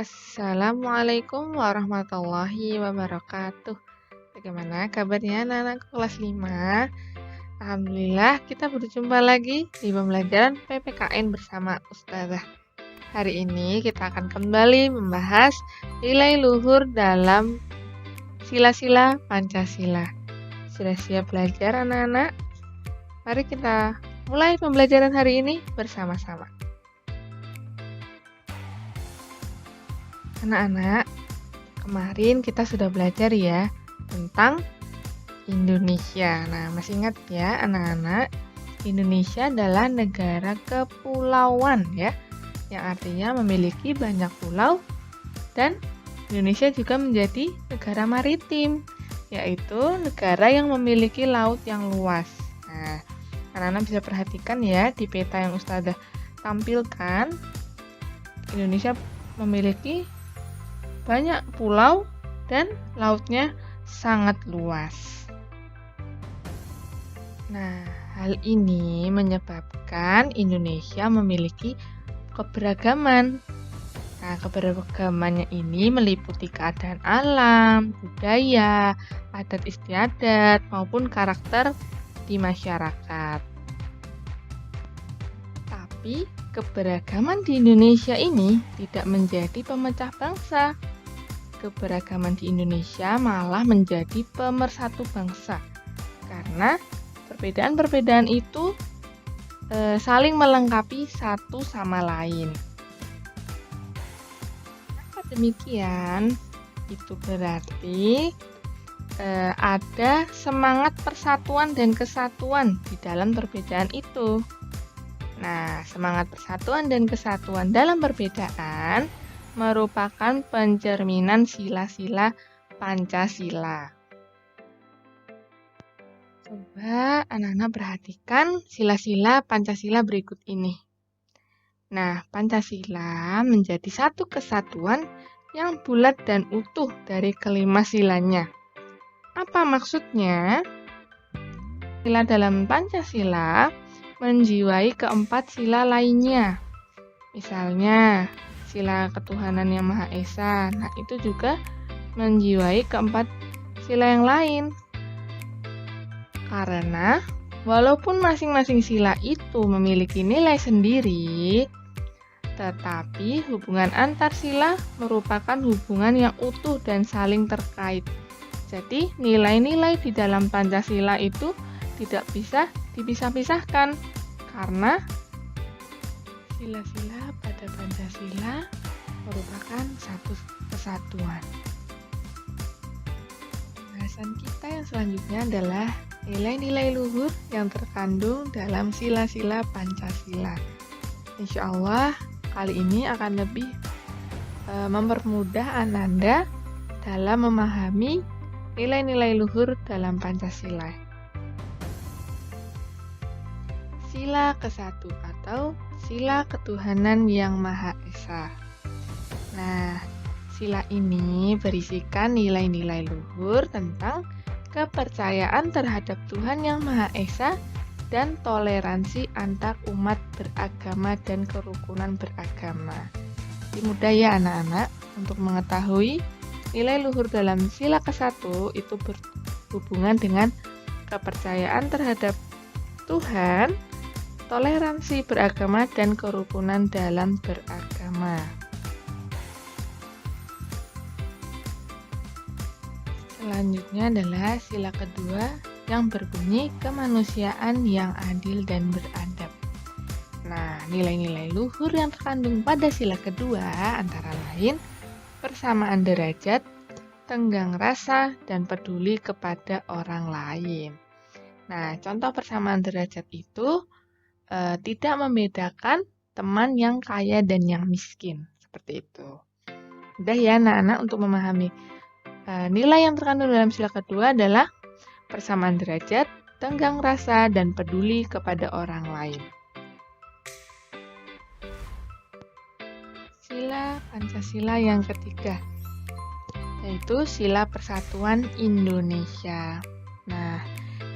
Assalamualaikum warahmatullahi wabarakatuh. Bagaimana kabarnya anak-anak kelas 5? Alhamdulillah kita berjumpa lagi di pembelajaran PPKN bersama Ustazah. Hari ini kita akan kembali membahas nilai luhur dalam sila-sila Pancasila. Sudah siap belajar anak-anak? Mari kita mulai pembelajaran hari ini bersama-sama. Anak-anak, kemarin kita sudah belajar ya tentang Indonesia. Nah, masih ingat ya anak-anak, Indonesia adalah negara kepulauan ya, yang artinya memiliki banyak pulau, dan Indonesia juga menjadi negara maritim, yaitu negara yang memiliki laut yang luas. Nah, anak-anak bisa perhatikan ya di peta yang Ustazah tampilkan, Indonesia memiliki banyak pulau dan lautnya sangat luas. Nah, hal ini menyebabkan Indonesia memiliki keberagaman. Nah, keberagamannya ini meliputi keadaan alam, budaya, adat istiadat, maupun karakter di masyarakat. Tapi, keberagaman di Indonesia ini tidak menjadi pemecah bangsa. Keberagaman di Indonesia malah menjadi pemersatu bangsa, karena perbedaan-perbedaan itu saling melengkapi satu sama lain. Jika demikian, itu berarti ada semangat persatuan dan kesatuan di dalam perbedaan itu. Nah, semangat persatuan dan kesatuan dalam perbedaan merupakan pencerminan sila-sila Pancasila. Coba anak-anak perhatikan sila-sila Pancasila berikut ini. Nah, Pancasila menjadi satu kesatuan yang bulat dan utuh dari kelima silanya. Apa maksudnya? Sila dalam Pancasila menjiwai keempat sila lainnya. Misalnya, sila ketuhanan yang Maha Esa. Nah, itu juga menjiwai keempat sila yang lain. Karena walaupun masing-masing sila itu memiliki nilai sendiri, tetapi hubungan antar sila merupakan hubungan yang utuh dan saling terkait. Jadi, nilai-nilai di dalam Pancasila itu tidak bisa dipisah-pisahkan karena sila-sila pada Pancasila merupakan satu kesatuan. Pembahasan kita yang selanjutnya adalah nilai-nilai luhur yang terkandung dalam sila-sila Pancasila. Insya Allah kali ini akan lebih mempermudah Ananda dalam memahami nilai-nilai luhur dalam Pancasila. Sila ke-1 atau sila ketuhanan yang Maha Esa. Nah, sila ini berisikan nilai-nilai luhur tentang kepercayaan terhadap Tuhan yang Maha Esa dan toleransi antar umat beragama dan kerukunan beragama. Jadi mudah ya anak-anak untuk mengetahui nilai luhur dalam sila ke-1 itu berhubungan dengan kepercayaan terhadap Tuhan, toleransi beragama, dan kerukunan dalam beragama. Selanjutnya adalah sila kedua yang berbunyi kemanusiaan yang adil dan beradab. Nah, nilai-nilai luhur yang terkandung pada sila kedua antara lain persamaan derajat, tenggang rasa, dan peduli kepada orang lain. Nah, contoh persamaan derajat itu tidak membedakan teman yang kaya dan yang miskin. Seperti itu. Mudah ya anak-anak untuk memahami nilai yang terkandung dalam sila kedua adalah persamaan derajat, tenggang rasa, dan peduli kepada orang lain. Sila Pancasila yang ketiga, yaitu sila persatuan Indonesia. Nah,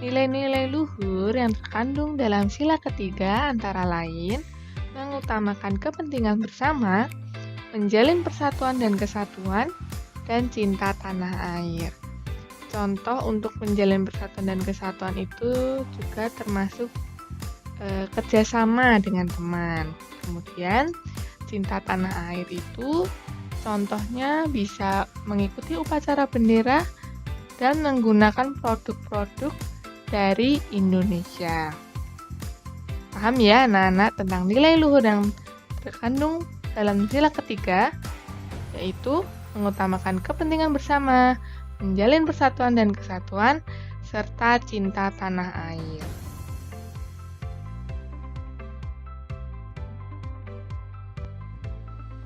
nilai-nilai luhur yang terkandung dalam sila ketiga antara lain mengutamakan kepentingan bersama, menjalin persatuan dan kesatuan, dan cinta tanah air. Contoh untuk menjalin persatuan dan kesatuan itu juga termasuk kerjasama dengan teman. Kemudian cinta tanah air itu contohnya bisa mengikuti upacara bendera dan menggunakan produk-produk dari Indonesia. Paham ya anak-anak tentang nilai luhur yang terkandung dalam sila ketiga, yaitu mengutamakan kepentingan bersama, menjalin persatuan dan kesatuan, serta cinta tanah air.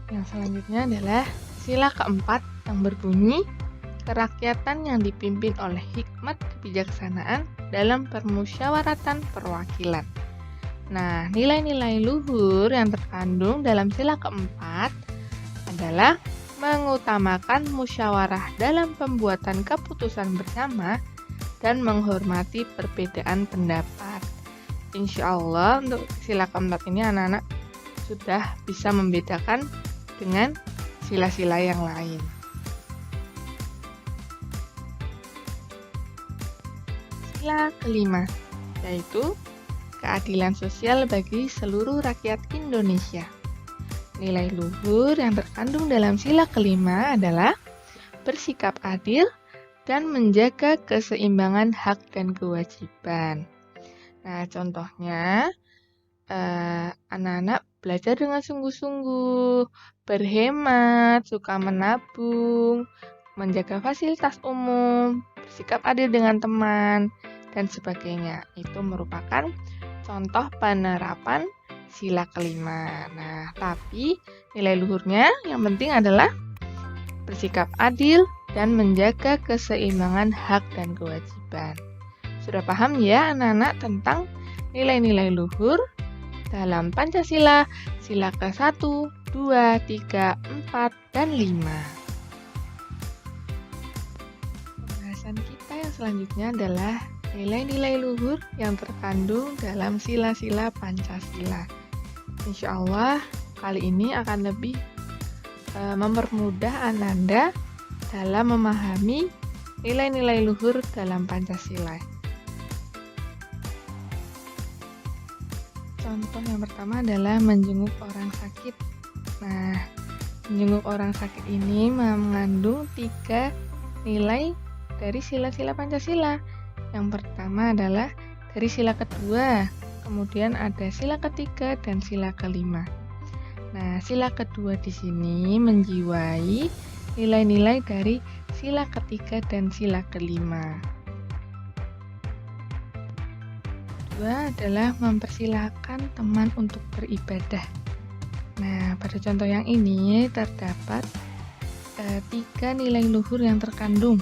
Yang selanjutnya adalah sila keempat yang berbunyi kerakyatan yang dipimpin oleh hikmat kebijaksanaan dalam permusyawaratan perwakilan. Nah, nilai-nilai luhur yang terkandung dalam sila keempat adalah mengutamakan musyawarah dalam pembuatan keputusan bersama dan menghormati perbedaan pendapat. Insya Allah untuk sila keempat ini anak-anak sudah bisa membedakan dengan sila-sila yang lain. Sila kelima, yaitu keadilan sosial bagi seluruh rakyat Indonesia. Nilai luhur yang terkandung dalam sila kelima adalah bersikap adil dan menjaga keseimbangan hak dan kewajiban. Nah, contohnya anak-anak belajar dengan sungguh-sungguh, berhemat, suka menabung, menjaga fasilitas umum, bersikap adil dengan teman, dan sebagainya. Itu merupakan contoh penerapan sila kelima. Nah, tapi nilai luhurnya yang penting adalah bersikap adil dan menjaga keseimbangan hak dan kewajiban. Sudah paham ya anak-anak tentang nilai-nilai luhur dalam Pancasila, sila ke-1, 2, 3, 4, dan 5. Pembahasan kita yang selanjutnya adalah nilai-nilai luhur yang terkandung dalam sila-sila Pancasila. Insya Allah kali ini akan lebih mempermudah Ananda dalam memahami nilai-nilai luhur dalam Pancasila. Contoh yang pertama adalah menjenguk orang sakit. Nah, menjenguk orang sakit ini mengandung 3 nilai dari sila-sila Pancasila. Yang pertama adalah dari sila kedua, kemudian ada sila ketiga dan sila kelima. Nah, sila kedua di sini menjiwai nilai-nilai dari sila ketiga dan sila kelima. Kedua adalah mempersilahkan teman untuk beribadah. Nah, pada contoh yang ini terdapat 3 nilai luhur yang terkandung.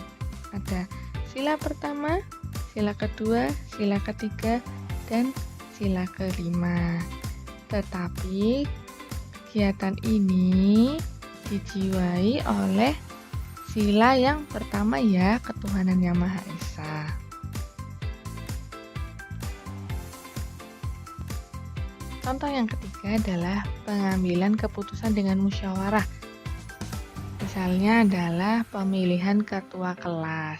Ada sila pertama, sila kedua, sila ketiga, dan sila kelima. Tetapi kegiatan ini dijiwai oleh sila yang pertama ya, ketuhanan Yang Maha Esa. Contoh yang ketiga adalah pengambilan keputusan dengan musyawarah. Misalnya adalah pemilihan ketua kelas.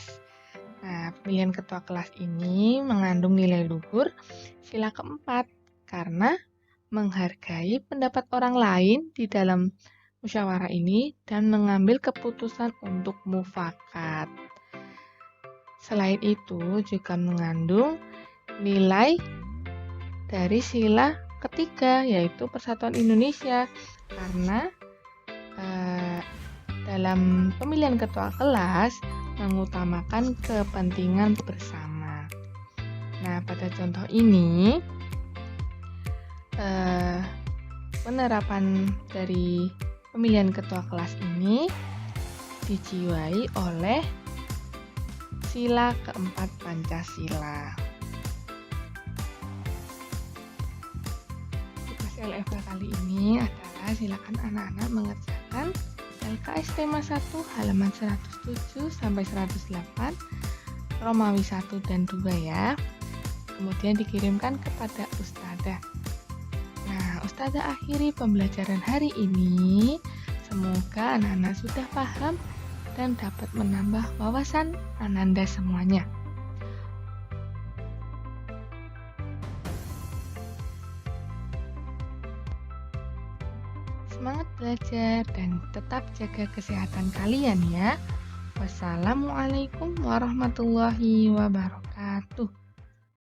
Nah, pemilihan ketua kelas ini mengandung nilai luhur sila keempat karena menghargai pendapat orang lain di dalam musyawarah ini dan mengambil keputusan untuk mufakat. Selain itu juga mengandung nilai dari sila ketiga, yaitu Persatuan Indonesia, karena dalam pemilihan ketua kelas mengutamakan kepentingan bersama. Nah, pada contoh ini penerapan dari pemilihan ketua kelas ini dijiwai oleh sila keempat Pancasila. LFA kali ini adalah silakan anak-anak mengerjakan LKS tema 1 halaman 107 sampai 108 Romawi 1 dan 2 ya. Kemudian dikirimkan kepada Ustadzah. Nah, Ustadzah akhiri pembelajaran hari ini. Semoga Semoga anak-anak sudah paham dan dapat menambah wawasan Ananda semuanya. Semangat belajar dan tetap jaga kesehatan kalian ya. Wassalamualaikum warahmatullahi wabarakatuh.